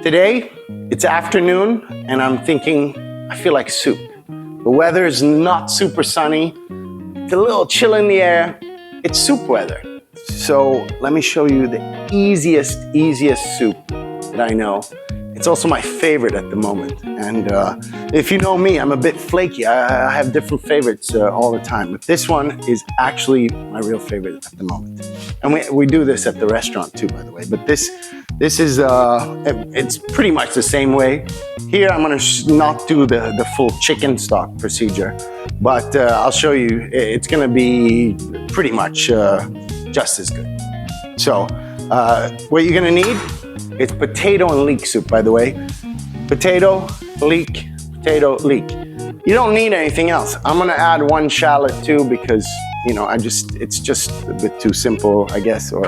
Today, it's afternoon, and I'm thinking, I feel like soup. The weather is not super sunny. It's a little chill in the air. It's soup weather. So let me show you the easiest soup that I know. It's also my favorite at the moment. And if you know me, I'm a bit flaky. I have different favorites all the time. But this one is actually my real favorite at the moment. And we do this at the restaurant too, by the way. But this is, it's pretty much the same way. Here, I'm gonna not do the full chicken stock procedure. But I'll show you, it's gonna be pretty much just as good. So what you're gonna need, it's potato and leek soup, by the way. Potato, leek, potato, leek. You don't need anything else. I'm gonna add one shallot too because, you know, it's just a bit too simple, I guess, or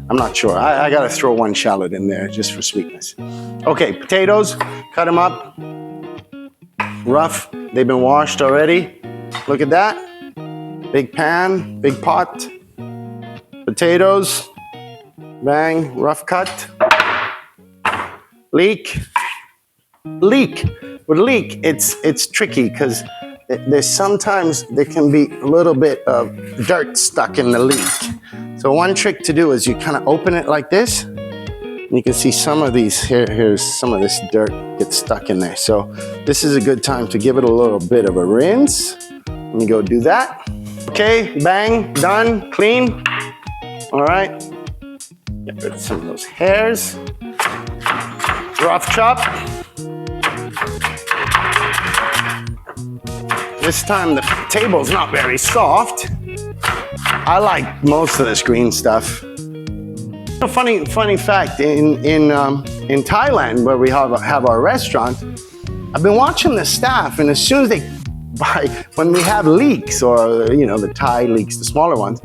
I'm not sure. I gotta throw one shallot in there just for sweetness. Okay, potatoes, cut them up. Rough, they've been washed already. Look at that. Big pan, big pot. Potatoes, bang, rough cut. Leek. With leek, it's tricky because there's sometimes there can be a little bit of dirt stuck in the leek. So one trick to do is you kind of open it like this, and you can see some of these, here's some of this dirt gets stuck in there. So this is a good time to give it a little bit of a rinse. Let me go do that. Okay, bang, done, clean. All right, get rid of some of those hairs. Rough chop. This time the table's not very soft. I like most of this green stuff. A funny fact, in Thailand, where we have our restaurant, I've been watching the staff, and as soon as they buy, when we have leeks, or you know, the Thai leeks, the smaller ones,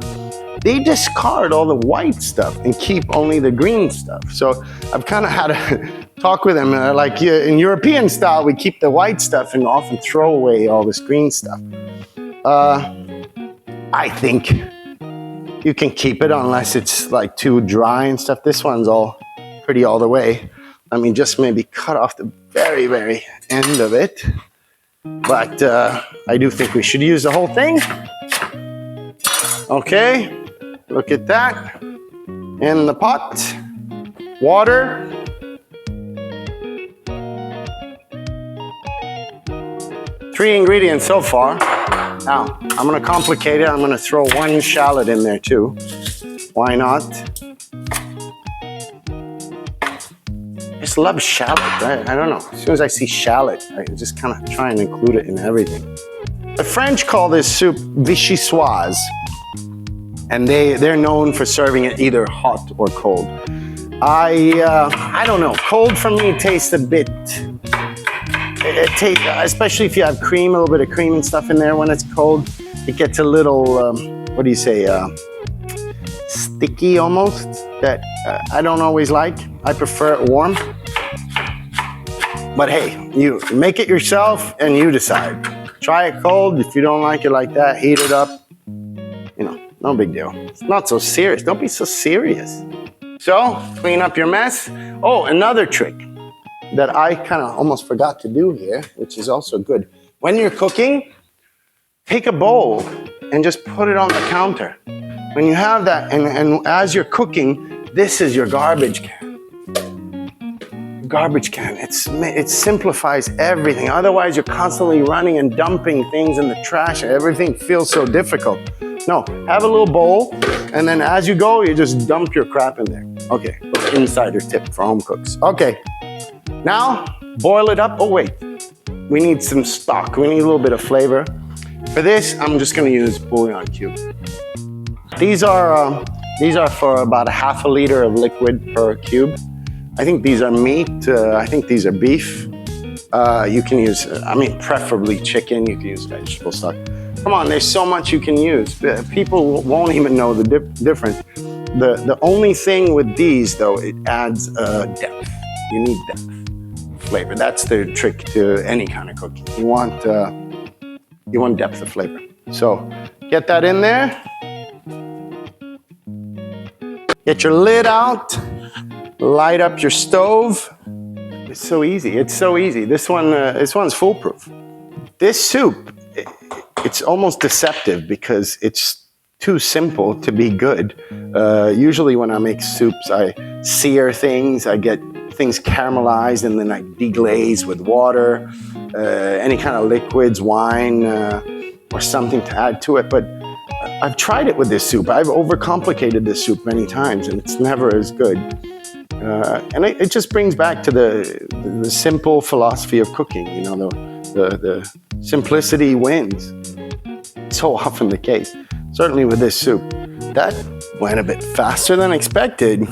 they discard all the white stuff and keep only the green stuff. So I've kind of had a talk with them, like in European style, we keep the white stuff and often throw away all this green stuff. I think you can keep it unless it's like too dry and stuff. This one's all pretty all the way. I mean, just maybe cut off the very, very end of it. But I do think we should use the whole thing. Okay, look at that. In the pot, water. Three ingredients so far. Now, I'm gonna complicate it. I'm gonna throw one shallot in there too. Why not? I just love shallot, right? I don't know. As soon as I see shallot, I just kind of try and include it in everything. The French call this soup vichyssoise, and they're known for serving it either hot or cold. I don't know. Cold for me tastes a bit. It tastes, especially if you have cream, a little bit of cream and stuff in there. When it's cold, it gets a little, what do you say, sticky almost, that I don't always like. I prefer it warm. But hey, you make it yourself and you decide. Try it cold. If you don't like it like that, heat it up. You know, no big deal. It's not so serious. Don't be so serious. So, clean up your mess. Oh, another trick that I kind of almost forgot to do here, which is also good. When you're cooking, take a bowl and just put it on the counter. When you have that, and as you're cooking, this is your garbage can. Garbage can, it simplifies everything. Otherwise, you're constantly running and dumping things in the trash. Everything feels so difficult. No, have a little bowl, and then as you go, you just dump your crap in there. Okay, insider tip for home cooks. Okay. Now, boil it up. Oh wait, we need some stock. We need a little bit of flavor. For this, I'm just gonna use bouillon cube. These are for about a half a liter of liquid per cube. I think these are meat. I think these are beef. You can use, I mean, preferably chicken. You can use vegetable stock. Come on, there's so much you can use. People won't even know the difference. The only thing with these, though, it adds depth. You need depth. Flavor. That's the trick to any kind of cooking. You want depth of flavor. So get that in there. Get your lid out. Light up your stove. It's so easy. It's so easy. This one's foolproof. This soup, it's almost deceptive because it's too simple to be good. Usually when I make soups, I sear things, I get things caramelized, and then I deglaze with water, any kind of liquids, wine, or something to add to it. But I've tried it with this soup. I've overcomplicated this soup many times, and it's never as good. And it just brings back to the simple philosophy of cooking. You know, the simplicity wins. So often the case. Certainly with this soup. That went a bit faster than expected.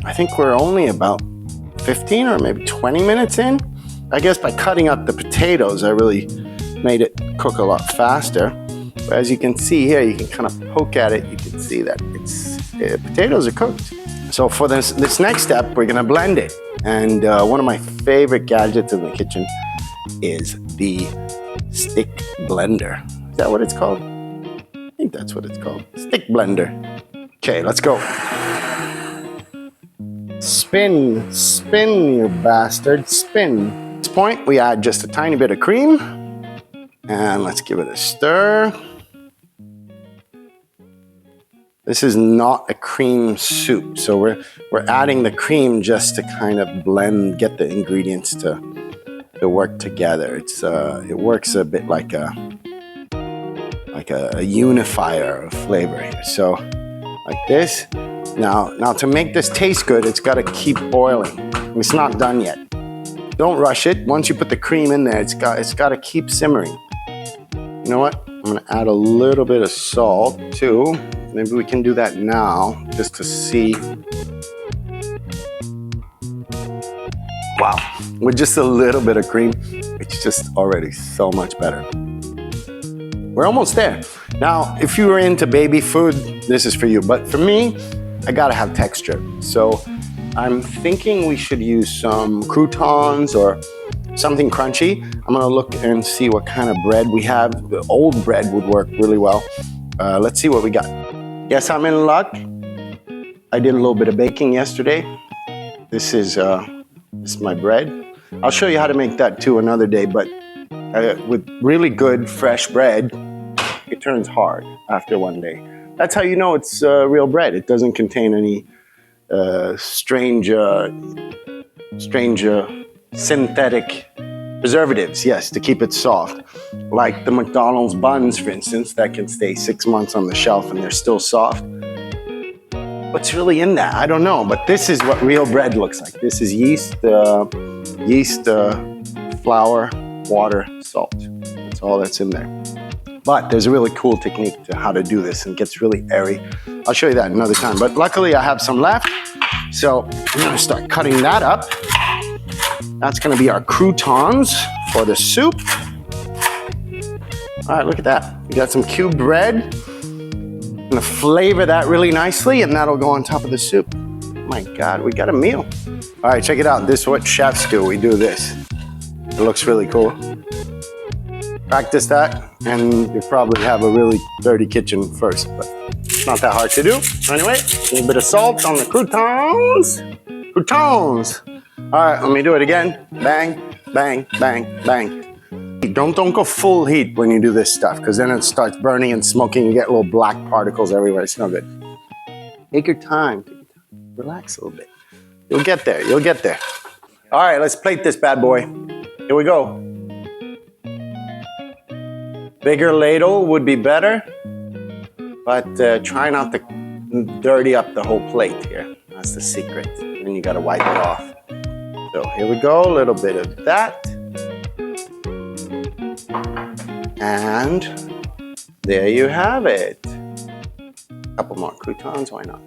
I think we're only about 15 or maybe 20 minutes in. I guess by cutting up the potatoes, I really made it cook a lot faster. But as you can see here, you can kind of poke at it. You can see that potatoes are cooked. So for this next step, we're gonna blend it. And one of my favorite gadgets in the kitchen is the stick blender. Is that what it's called? I think that's what it's called. Stick blender. Okay, let's go. Spin, spin, you bastard, spin. At this point, we add just a tiny bit of cream. And let's give it a stir. This is not a cream soup, so we're adding the cream just to kind of blend, get the ingredients to work together. It works a bit like a unifier of flavor here. So like this. Now to make this taste good, it's got to keep boiling. It's not done yet. Don't rush it. Once you put the cream in there, it's got to keep simmering. You know what? I'm gonna add a little bit of salt too. Maybe we can do that now, just to see. Wow, with just a little bit of cream, it's just already so much better. We're almost there. Now, if you were into baby food, this is for you. But for me, I gotta have texture. So I'm thinking we should use some croutons or something crunchy. I'm gonna look and see what kind of bread we have. The old bread would work really well. Let's see what we got. Yes, I'm in luck. I did a little bit of baking yesterday. This is my bread. I'll show you how to make that too another day, but with really good fresh bread, it turns hard after one day. That's how you know it's real bread. It doesn't contain any strange synthetic preservatives, yes, to keep it soft. Like the McDonald's buns, for instance, that can stay 6 months on the shelf and they're still soft. What's really in that? I don't know, but this is what real bread looks like. This is yeast, flour, water, salt. That's all that's in there. But there's a really cool technique to how to do this, and it gets really airy. I'll show you that another time, but luckily I have some left. So I'm gonna start cutting that up. That's gonna be our croutons for the soup. All right, look at that. We got some cubed bread. I'm gonna flavor that really nicely, and that'll go on top of the soup. Oh my God, we got a meal. All right, check it out. This is what chefs do. We do this. It looks really cool. Practice that, and you probably have a really dirty kitchen first, but it's not that hard to do. Anyway, a little bit of salt on the croutons. Croutons. All right, let me do it again. Bang, bang, bang, bang. Don't go full heat when you do this stuff, because then it starts burning and smoking. You get little black particles everywhere. It's no good. Take your time. Relax a little bit. You'll get there. You'll get there. All right, let's plate this bad boy. Here we go. Bigger ladle would be better, but try not to dirty up the whole plate here. That's the secret. Then you gotta wipe it off. So here we go, a little bit of that. And there you have it. A couple more croutons, why not?